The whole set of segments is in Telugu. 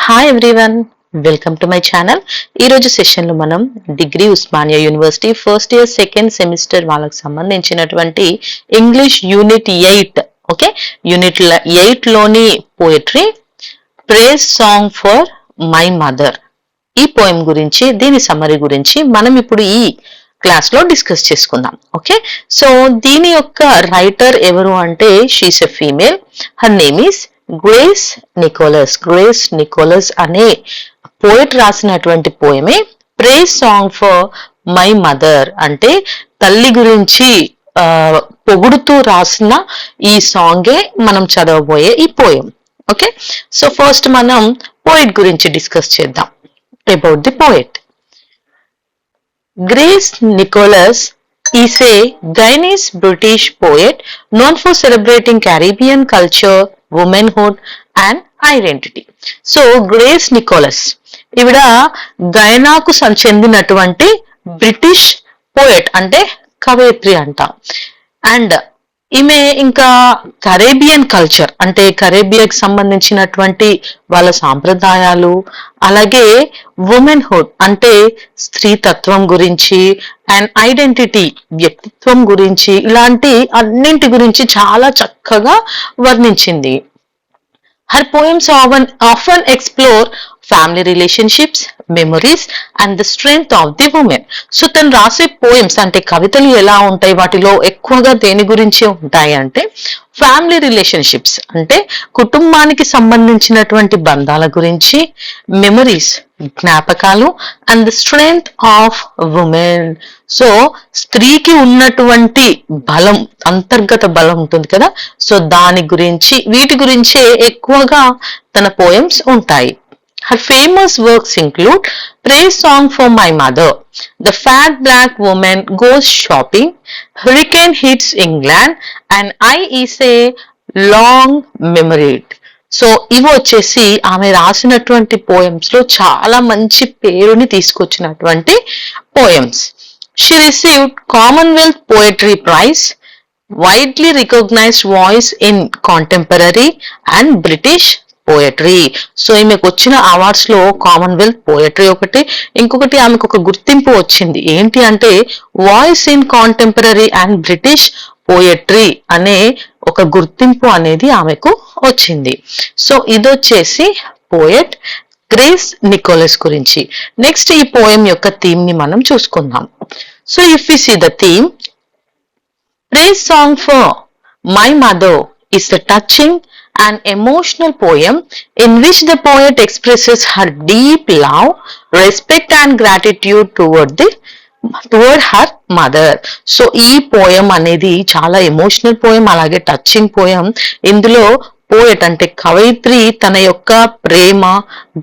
Hi everyone, welcome to my channel. ఈరోజు సెషన్లో మనం degree Osmania university first year second semester వాళ్ళకి సంబంధించినటువంటి ఇంగ్లీష్ యూనిట్ 8 ఓకే యూనిట్ 8 లోని poetry praise song for my mother, ఈ పోయం గురించి, దీని సమ్మరీ గురించి మనం ఇప్పుడు ఈ క్లాస్ లో డిస్కస్ చేసుకుందాం. ఓకే, సో దీని యొక్క రైటర్ ఎవరు అంటే she's a female, her name is Grace Nichols. Grace Nichols అనే పోయిట్ రాసినటువంటి పోయమే praise song for my mother, అంటే తల్లి గురించి పొగుడుతూ రాసిన ఈ సాంగే మనం చదవబోయే ఈ పోయం. ఓకే, సో ఫస్ట్ మనం పోయిట్ గురించి డిస్కస్ చేద్దాం. About the poet. Grace Nicholas is a Guyanese British poet known for celebrating Caribbean culture, womanhood and identity. So Grace Nicholas ఈవిడ గయానాకు చెందినటువంటి బ్రిటిష్ పోయట్, అంటే కవయిత్రి అంట. అండ్ ఈమె ఇంకా కరేబియన్ కల్చర్, అంటే కరేబియాకి సంబంధించినటువంటి వాళ్ళ సాంప్రదాయాలు, అలాగే ఉమెన్హుడ్ అంటే స్త్రీతత్వం గురించి, అండ్ ఐడెంటిటీ వ్యక్తిత్వం గురించి, ఇలాంటి అన్నింటి గురించి చాలా చక్కగా వర్ణించింది. Her poems often explore family relationships, memories and the strength of the woman. So తను రాసే పోయమ్స్ అంటే కవితలు ఎలా ఉంటాయి, వాటిలో ఎక్కువగా దేని గురించి ఉంటాయి అంటే ఫ్యామిలీ రిలేషన్షిప్స్, అంటే కుటుంబానికి సంబంధించినటువంటి బంధాల గురించి, మెమరీస్ జ్ఞాపకాలు, and the strength of women. So స్త్రీకి ఉన్నటువంటి బలం, అంతర్గత బలం ఉంటుంది కదా, సో దాని గురించి, వీటి గురించే ఎక్కువగా తన పోయమ్స్ ఉంటాయి. Her famous works include Praise Song for My Mother, The Fat Black Woman Goes Shopping, Hurricane Hits England, and I Is a Long Memory. So ఇవి వచ్చేసి ఆమె రాసినటువంటి పోయమ్స్ లో చాలా మంచి పేరుని తీసుకొచ్చినటువంటి poems. She received Commonwealth Poetry Prize, widely recognized voice in contemporary and British poetry. So ఈమెకు వచ్చిన అవార్డ్స్ లో కామన్వెల్త్ పోయట్రీ ఒకటి, ఇంకొకటి ఆమెకు ఒక గుర్తింపు వచ్చింది. ఏంటి అంటే voice in contemporary and British poetry అనే ఒక గుర్తింపు అనేది ఆమెకు వచ్చింది. సో ఇదొచ్చేసి పోయట్ గ్రేస్ నికోలస్ గురించి. నెక్స్ట్ ఈ పోయం యొక్క థీమ్ ని మనం చూసుకుందాం. So if we see the theme, praise song for my mother is a touching and emotional poem in which the poet expresses her deep love, respect and gratitude toward her mother. So ఈ పోయం అనేది చాలా ఎమోషనల్ పోయం, అలాగే టచింగ్ పోయం. ఇందులో పోయట్ అంటే కవయిత్రి తన యొక్క ప్రేమ,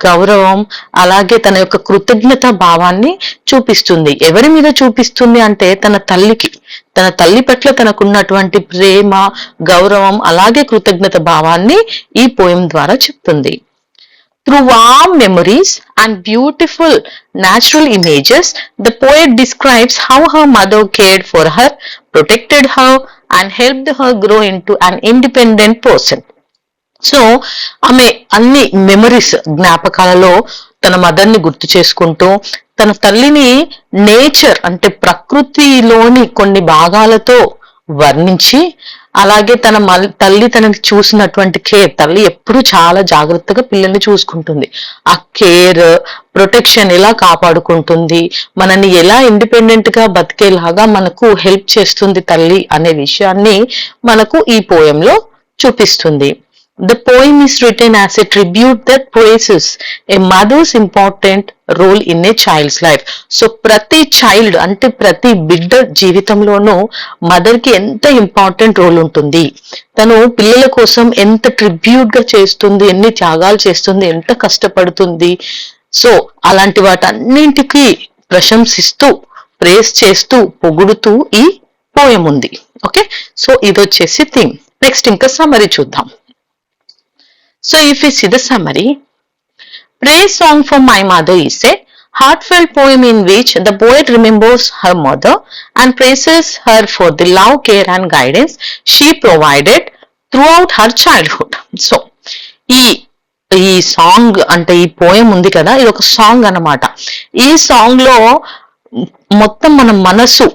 గౌరవం, అలాగే తన యొక్క కృతజ్ఞత భావాన్ని చూపిస్తుంది. ఎవరి మీద చూపిస్తుంది అంటే తన తల్లికి, తన తల్లి పట్ల తనకున్నటువంటి ప్రేమ, గౌరవం, అలాగే కృతజ్ఞత భావాన్ని ఈ పోయం ద్వారా చెప్తుంది. Through warm memories and beautiful natural images, the poet describes how her mother cared for her, protected her and helped her grow into an independent person. So ఆమె అన్ని మెమరీస్, జ్ఞాపకాలలో తన మదర్ని గుర్తు చేసుకుంటూ, తన తల్లిని నేచర్ అంటే ప్రకృతిలోని కొన్ని భాగాలతో వర్ణించి, అలాగే తన తల్లి తనకి చూసినటువంటి కేర్, తల్లి ఎప్పుడు చాలా జాగ్రత్తగా పిల్లల్ని చూసుకుంటుంది, ఆ కేర్, ప్రొటెక్షన్ ఎలా కాపాడుకుంటుంది, మనని ఎలా ఇండిపెండెంట్ గా బతికేలాగా మనకు హెల్ప్ చేస్తుంది తల్లి అనే విషయాన్ని మనకు ఈ పోయంలో చూపిస్తుంది. The poem is written as a tribute that praises a mother's important role in a child's life. So ప్రతి చైల్డ్ అంటే ప్రతి బిడ్డ జీవితంలోనూ మదర్ కి ఎంత ఇంపార్టెంట్ రోల్ ఉంటుంది, తను పిల్లల కోసం ఎంత ట్రిబ్యూట్ గా చేస్తుంది, ఎన్ని త్యాగాలు చేస్తుంది, ఎంత కష్టపడుతుంది. సో అలాంటి వాటన్నింటికి ప్రశంసిస్తూ, ప్రేస్ చేస్తూ, పొగుడుతూ ఈ పోయం ఉంది. ఓకే, సో ఇదొచ్చేసి థీమ్. నెక్స్ట్ ఇంకా సమ్మరీ చూద్దాం. So if we see the summary, Praise Song for My Mother is a heartfelt poem in which the poet remembers her mother and praises her for the love, care and guidance she provided throughout her childhood. So ఈ ఈ సాంగ్ అంటే ఈ పోయం ఉంది కదా, ఇది ఒక సాంగ్ అన్నమాట. ఈ సాంగ్ లో మొత్తం మన మనసు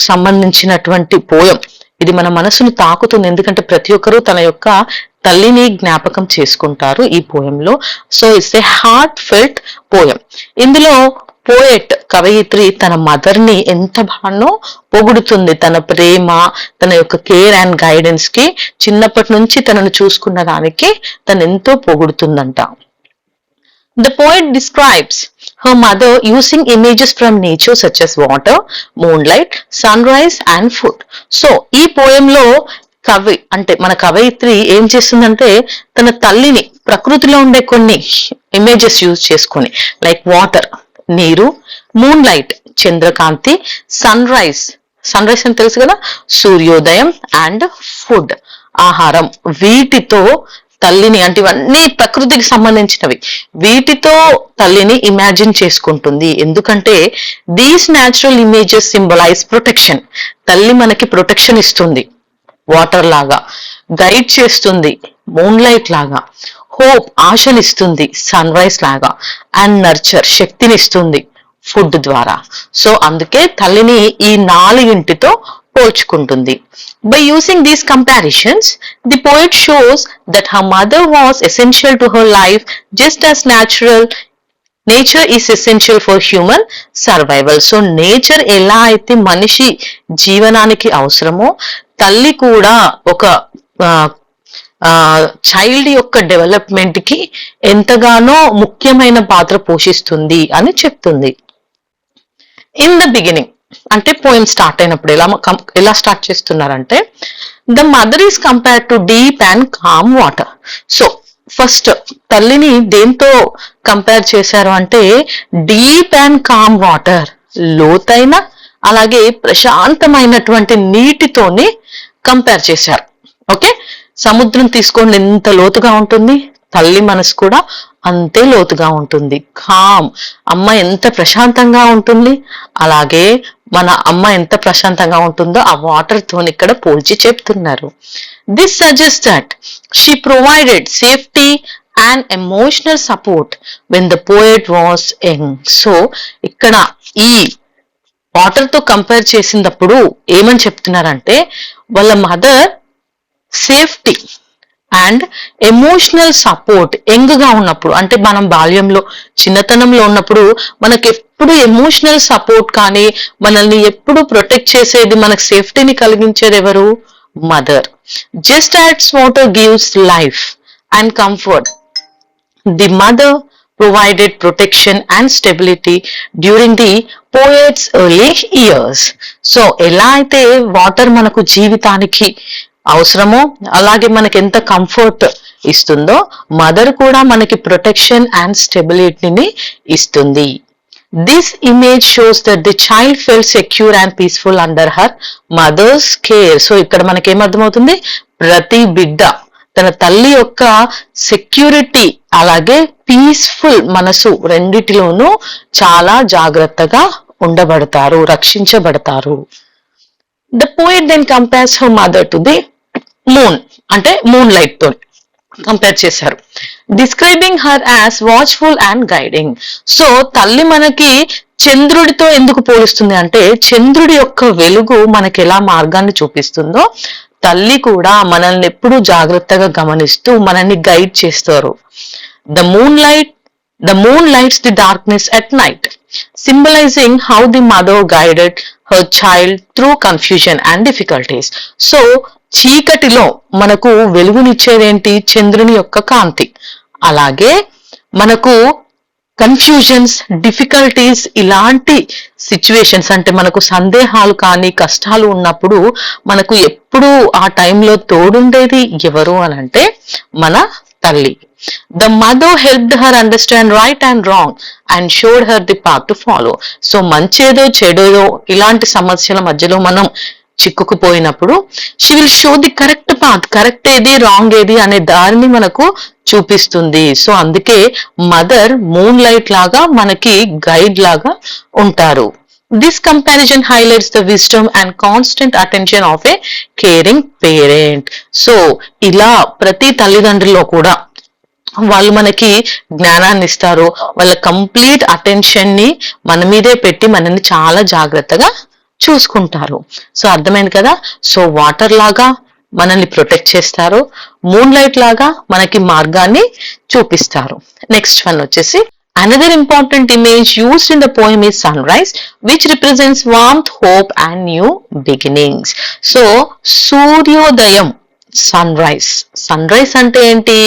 సంబంధించినటువంటి పోయం. ఇది మన మనసును తాకుతుంది, ఎందుకంటే ప్రతి ఒక్కరూ తన యొక్క తల్లిని జ్ఞాపకం చేసుకుంటారు ఈ పోయంలో. So it's a heartfelt poem. ఇందులో పోయెట్ కవయిత్రి తన మదర్ ని ఎంత బానో పొగుడుతుంది. తన ప్రేమ, తన యొక్క కేర్ అండ్ గైడెన్స్ కి, చిన్నప్పటి నుంచి తనను చూసుకున్న దానికి తను ఎంతో పొగుడుతుందంట. The poet describes her mother using images from nature such as water, moonlight, sunrise and food. So ఈ పోయంలో కవి అంటే మన కవయిత్రి ఏం చేస్తుందంటే తన తల్లిని ప్రకృతిలో ఉండే కొన్ని ఇమేజెస్ యూజ్ చేసుకొని, లైక్ వాటర్ నీరు, మూన్ లైట్ చంద్రకాంతి, సన్ రైజ్ అని తెలుసు కదా సూర్యోదయం, అండ్ ఫుడ్ ఆహారం, వీటితో తల్లిని, అంటే ఇవన్నీ ప్రకృతికి సంబంధించినవి, వీటితో తల్లిని ఇమాజిన్ చేసుకుంటుంది. ఎందుకంటే these natural images symbolize protection. తల్లి మనకి ప్రొటెక్షన్ ఇస్తుంది, వాటర్ లాగా గైడ్ చేస్తుంది, మూన్ లైట్ లాగా హోప్ ఆశనిస్తుంది, సన్ రైజ్ లాగా, అండ్ నర్చర్ శక్తినిస్తుంది ఫుడ్ ద్వారా. సో అందుకే తల్లిని ఈ నాలుగింటితో పోల్చుకుంటుంది. By using these comparisons, the poet shows that her mother was essential to her life just as nature is essential for human survival. So nature ఎలా అయితే మనిషి జీవనానికి అవసరమో, తల్లి కూడా ఒక చైల్డ్ యొక్క డెవలప్మెంట్ కి ఎంతగానో ముఖ్యమైన పాత్ర పోషిస్తుంది అని చెప్తుంది. ఇన్ ద బిగినింగ్ అంటే పోయం స్టార్ట్ అయినప్పుడు ఎలా స్టార్ట్ చేస్తున్నారంటే, the mother is compared to deep and calm water. So first తల్లిని దేంతో కంపేర్ చేశారు అంటే డీప్ అండ్ కామ్ వాటర్, లోతైన అలాగే ప్రశాంతమైనటువంటి నీటితోని కంపేర్ చేశారు. ఓకే, సముద్రం తీసుకోండి ఎంత లోతుగా ఉంటుంది, తల్లి మనసు కూడా అంతే లోతుగా ఉంటుంది. కామ్, అమ్మ ఎంత ప్రశాంతంగా ఉంటుంది, అలాగే మన అమ్మ ఎంత ప్రశాంతంగా ఉంటుందో ఆ వాటర్ తోని ఇక్కడ పోల్చి చెప్తున్నారు. This suggest that she provided safety and emotional support when the poet was young. So ఇక్కడ ఈ వాటర్ తో కంపేర్ చేసినప్పుడు ఏమని చెప్తున్నారంటే, వాళ్ళ mother safety and emotional support young గా ఉన్నప్పుడు, అంటే మనం బాల్యంలో చిన్నతనంలో ఉన్నప్పుడు మనకి ఎప్పుడు ఎమోషనల్ సపోర్ట్ కానీ మనల్ని ఎప్పుడు ప్రొటెక్ట్ చేసేది, మనకు సేఫ్టీని కలిగించేది ఎవరు? Mother. Just as water gives life and comfort, the mother provided protection and stability during the poet's early years. So ఎలా అయితే వాటర్ మనకు జీవితానికి అవసరమో అలాగే మనకి ఎంత కంఫర్ట్ ఇస్తుందో, మదర్ కూడా మనకి ప్రొటెక్షన్ అండ్ స్టెబిలిటీని ఇస్తుంది. This image shows that the child fell secure and peaceful under her mother's care. So ఇక్కడ మనకి ఏమర్థమవుతుంది, ప్రతి బిడ్డ తన తల్లి యొక్క సెక్యూరిటీ అలాగే పీస్ఫుల్ మనసు రెండిటిలోనూ చాలా జాగ్రత్తగా ఉండబడతారు, రక్షించబడతారు. The poet then compares her mother to the moon, అంటే మూన్ లైట్ తో కంపేర్ చేశారు. Describing her as watchful and guiding. So తల్లి మనకి చంద్రుడితో ఎందుకు పోలుస్తుంది అంటే, చంద్రుడి యొక్క వెలుగు మనకి ఎలా మార్గాన్ని చూపిస్తుందో తల్లి కూడా మనల్ని ఎప్పుడు జాగ్రత్తగా గమనిస్తూ మనల్ని గైడ్ చేస్తారు. The moon lights the darkness at night, symbolising how the mother guided her child through confusion and difficulties. So చీకటిలో మనకు వెలుగునిచ్చేదేంటి? చంద్రుని యొక్క కాంతి. అలాగే మనకు కన్ఫ్యూజన్స్, డిఫికల్టీస్, ఇలాంటి సిచ్యువేషన్స్ అంటే మనకు సందేహాలు కానీ కష్టాలు ఉన్నప్పుడు మనకు ఎప్పుడు ఆ టైంలో తోడుండేది ఎవరు అని అంటే మన తల్లి. The mother helped her understand right and wrong and showed her the path to follow. So మంచేదో చెడేదో ఇలాంటి సమస్యల మధ్యలో మనం చిక్కుకుపోయినప్పుడు she will show the correct path, correct ఏది రాంగ్ ఏది అనే దారిని మనకు చూపిస్తుంది. సో అందుకే మదర్ మూన్ లైట్ లాగా మనకి గైడ్ లాగా ఉంటారు. This comparison highlights the wisdom and constant attention of A caring parent. So ఇలా ప్రతి తల్లిదండ్రుల్లో కూడా వాళ్ళు మనకి జ్ఞానాన్ని ఇస్తారు. వాళ్ళ కంప్లీట్ అటెన్షన్ ని మన మీదే పెట్టి మనల్ని చాలా జాగ్రత్తగా చూసుకుంటారు. సో అర్థమైంది కదా. సో వాటర్ లాగా మనల్ని ప్రొటెక్ట్ చేస్తారు, మూన్ లైట్ లాగా మనకి మార్గాన్ని చూపిస్తారు. నెక్స్ట్ వన్ వచ్చేసి another important image used in the poem is sunrise, which represents warmth, hope and new beginnings. So సూర్యోదయం, సన్ రైజ్ అంటే ఏంటి?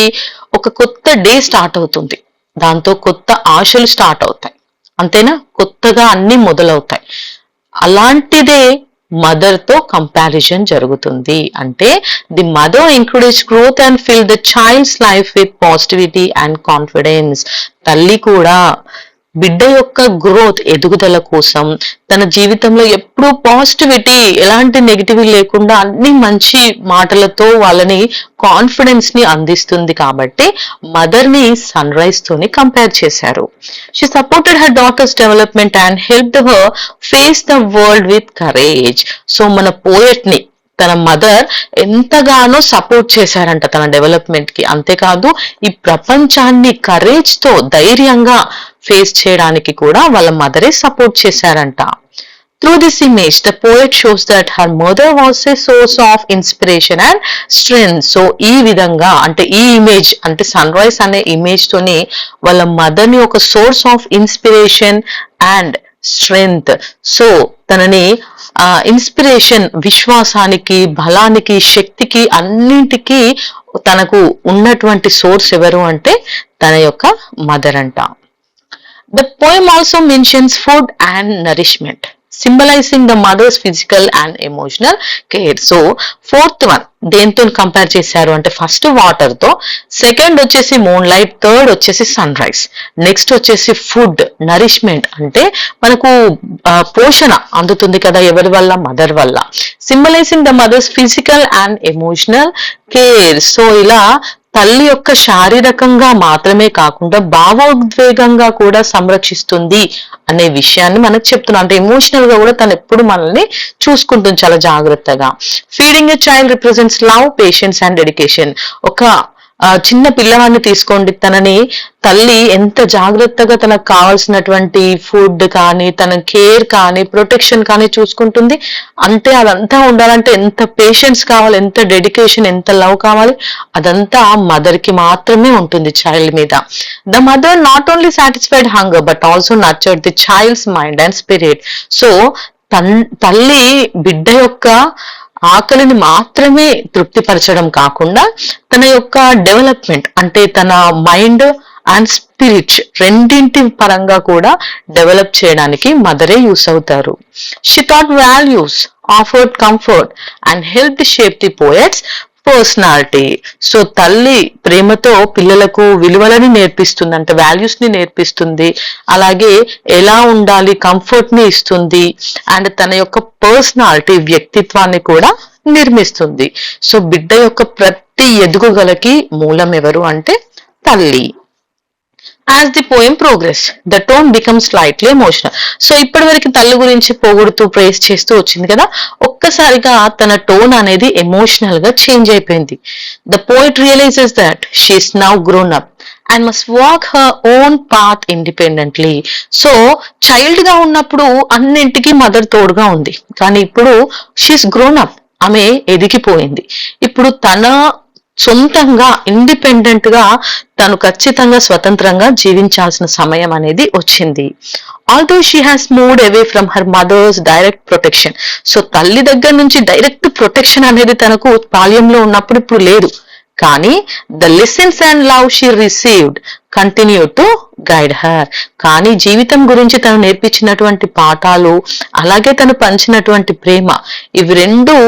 ఒక కొత్త డే స్టార్ట్ అవుతుంది, దాంతో కొత్త ఆశలు స్టార్ట్ అవుతాయి, అంతేనా? కొత్తగా అన్ని మొదలవుతాయి. అలాంటిదే మదర్ తో కంపారిజన్ జరుగుతుంది. అంటే the mother encourage growth and fill the child's life with positivity and confidence. తల్లి కూడా బిడ్డ యొక్క గ్రోత్, ఎదుగుదల కోసం తన జీవితంలో ఎప్పుడూ పాజిటివిటీ, ఎలాంటి నెగిటివ్ లేకుండా అన్ని మంచి మాటలతో వాళ్ళని కాన్ఫిడెన్స్ ని అందిస్తుంది. కాబట్టి మదర్ ని సన్ రైజ్ తోని కంపేర్ చేశారు. She supported her daughters development and helped her face the world with courage. So మన పోయట్ ని తన మదర్ ఎంతగానో సపోర్ట్ చేశారంట తన డెవలప్మెంట్ కి. అంతేకాదు ఈ ప్రపంచాన్ని కరేజ్ తో, ధైర్యంగా ఫేస్ చేయడానికి కూడా వాళ్ళ మదరే సపోర్ట్ చేశారంట. Through this image, the poet shows that her mother was a source of inspiration and strength. So ఈ విధంగా, అంటే ఈ ఇమేజ్, అంటే సన్ రైజ్ అనే ఇమేజ్ తోని వాళ్ళ మదర్ ని ఒక source of inspiration and strength, so తనని ఇన్స్పిరేషన్, విశ్వాసానికి, బలానికి, శక్తికి, అన్నింటికి తనకు ఉన్నటువంటి సోర్స్ ఎవరు అంటే తన యొక్క మదర్ అంట. The poem also mentions food and nourishment, symbolizing the mother's physical and emotional care. So fourth one దేంతో కంపేర్ చేశారు అంటే ఫస్ట్ వాటర్ తో, సెకండ్ వచ్చేసి మూన్ లైట్, థర్డ్ వచ్చేసి సన్ రైజ్, నెక్స్ట్ వచ్చేసి ఫుడ్, నరిష్మెంట్ అంటే మనకు పోషణ అందుతుంది కదా ఎవరి వల్ల? మదర్ వల్ల. Symbolizing the mother's physical and emotional care. So ఇలా తల్లి యొక్క శారీరకంగా మాత్రమే కాకుండా భావోద్వేగంగా కూడా సంరక్షిస్తుంది అనే విషయాన్ని మనకు చెప్తున్నాం. అంటే ఎమోషనల్ గా కూడా తను ఎప్పుడు మనల్ని చూసుకుంటుంది చాలా జాగ్రత్తగా. Feeding a child represents love, patience and dedication. ఒక చిన్న పిల్లవాడిని తీసుకోండి, తనని తల్లి ఎంత జాగ్రత్తగా తనకు కావాల్సినటువంటి ఫుడ్ కానీ, తన కేర్ కానీ, ప్రొటెక్షన్ కానీ చూసుకుంటుంది. అంటే అదంతా ఉండాలంటే ఎంత పేషెన్స్ కావాలి, ఎంత డెడికేషన్, ఎంత లవ్ కావాలి, అదంతా మదర్ కి మాత్రమే ఉంటుంది చైల్డ్ మీద. The mother not only satisfied hunger but also nurtured the child's mind and spirit. So తల్లి బిడ్డ యొక్క ఆకలిని మాత్రమే తృప్తిపరచడం కాకుండా తన యొక్క డెవలప్మెంట్, అంటే తన మైండ్ అండ్ స్పిరిట్ రెండింటి పరంగా కూడా డెవలప్ చేయడానికి మదరే యూస్ అవుతారు. She thought values, offered comfort and help shape the poets personality. So తల్లి ప్రేమతో పిల్లలకు విలువలని నేర్పిస్తుంది, అంటే వాల్యూస్ ని నేర్పిస్తుంది, అలాగే ఎలా ఉండాలి కంఫర్ట్ ని ఇస్తుంది, అండ్ తన యొక్క పర్సనాలిటీ, వ్యక్తిత్వాన్ని కూడా నిర్మిస్తుంది. సో బిడ్డ యొక్క ప్రతి ఎదుగుదలకి మూలం ఎవరు అంటే తల్లి. As the poem progress, the tone becomes slightly emotional. So ఇప్పటి వరకు తల్లి గురించి పొగుడుతూ ప్రేస్ చేస్తూ వచ్చింది కదా, ఒక్కసారిగా తన టోన్ అనేది ఎమోషనల్ గా చేంజ్ అయిపోయింది. The poet realizes that she is now grown up and must walk her own path independently. So child గా ఉన్నప్పుడు అన్నింటికి మదర్ తోడుగా ఉంది, కానీ ఇప్పుడు షీస్ గ్రోన్ అప్, ఆమె ఎదిగిపోయింది. ఇప్పుడు తన సొంతంగా ఇండిపెండెంట్ గా తను ఖచ్చితంగా స్వతంత్రంగా జీవించాల్సిన సమయం అనేది వచ్చింది. Although she has moved away from her mothers direct protection. So తల్లి దగ్గర నుంచి డైరెక్ట్ ప్రొటెక్షన్ అనేది తనకు బాల్యంలో ఉన్నప్పుడు ఇప్పుడు లేదు, కానీ the lessons and love she received continue to guide her. కానీ జీవితం గురించి తను నేర్పించినటువంటి పాఠాలు, అలాగే తను పంచినటువంటి ప్రేమ, ఇవి రెండు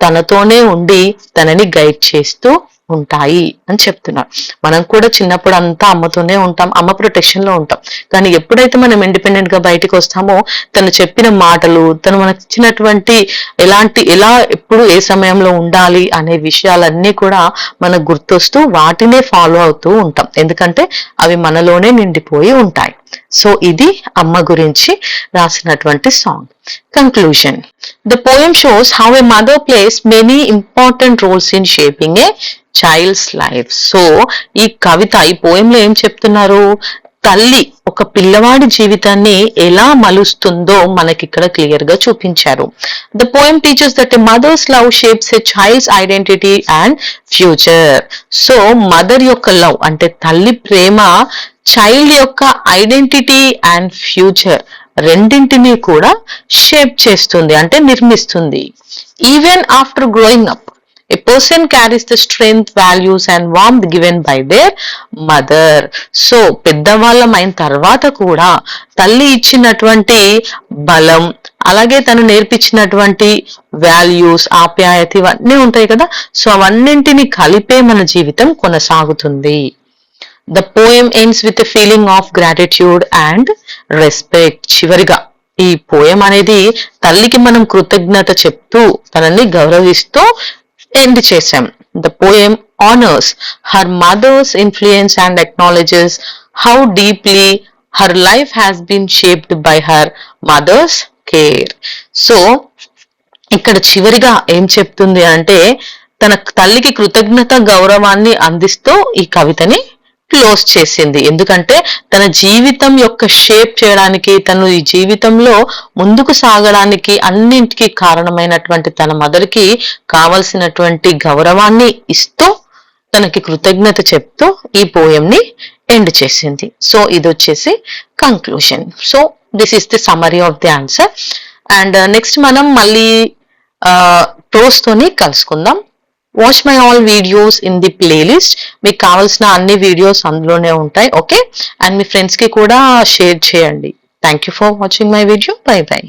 తనతోనే ఉండి తనని గైడ్ చేస్తూ ఉంటాయి అని చెప్తున్నారు. మనం కూడా చిన్నప్పుడు అంతా అమ్మతోనే ఉంటాం, అమ్మ ప్రొటెక్షన్ లో ఉంటాం, కానీ ఎప్పుడైతే మనం ఇండిపెండెంట్ గా బయటకు వస్తామో తను చెప్పిన మాటలు, తను మనకు ఇచ్చినటువంటి ఎలా ఎప్పుడు ఏ సమయంలో ఉండాలి అనే విషయాలన్నీ కూడా మనకు గుర్తొస్తూ వాటినే ఫాలో అవుతూ ఉంటాం, ఎందుకంటే అవి మనలోనే నిండిపోయి ఉంటాయి. సో ఇది అమ్మ గురించి రాసినటువంటి song. Conclusion. The poem shows how a mother plays many important roles in shaping a child's life. So ఈ కవిత ఈ పోయంలో ఏం చెప్తున్నారు, తల్లి ఒక పిల్లవాడి జీవితాన్ని ఎలా మలుస్తుందో మనకి ఇక్కడ క్లియర్ గా చూపించారు. The poem teaches that a mother's love shapes a child's identity and future. So mother యొక్క లవ్ అంటే తల్లి ప్రేమ చైల్డ్ యొక్క ఐడెంటిటీ అండ్ ఫ్యూచర్ రెండింటినీ కూడా షేప్ చేస్తుంది అంటే నిర్మిస్తుంది. Even after growing up a person carries the strength, values and warmth given by their mother. So పెద్దవాళ్ళం అయిన తర్వాత కూడా తల్లి ఇచ్చినటువంటి బలం, అలాగే తను నేర్పించినటువంటి వాల్యూస్, ఆప్యాయత ఇవన్నీ ఉంటాయి కదా, సో అవన్నింటిని కలిపే మన జీవితం కొనసాగుతుంది. The poem ends with a feeling of gratitude and respect. చివరిగా ఈ పోయం అనేది తల్లికి మనం కృతజ్ఞత చెప్తూ తనని గౌరవిస్తూ ఎండ్ చేశాం. The poem honors her mother's influence and acknowledges how deeply her life has been shaped by her mother's care. So ఇక్కడ చివరిగా ఏం చెప్తుంది అంటే తన తల్లికి కృతజ్ఞత గౌరవాన్ని అందిస్తూ ఈ కవితని క్లోజ్ చేసింది. ఎందుకంటే తన జీవితం యొక్క షేప్ చేయడానికి, తను ఈ జీవితంలో ముందుకు సాగడానికి అన్నింటికి కారణమైనటువంటి తన మదర్కి కావలసినటువంటి గౌరవాన్ని ఇస్తూ తనకి కృతజ్ఞత చెప్తూ ఈ పోయంని ఎండ్ చేసింది. సో ఇది వచ్చేసి conclusion. So this is the summary of the answer. And next మనం మళ్ళీ ప్రోస్ తోని కలుసుకుందాం. Watch my all videos in the playlist. మీకు కావాల్సిన అన్ని వీడియోస్ అందులోనే ఉంటాయి. ఓకే, అండ్ మీ ఫ్రెండ్స్ కి కూడా షేర్ చేయండి. Thank you for watching my video. By by.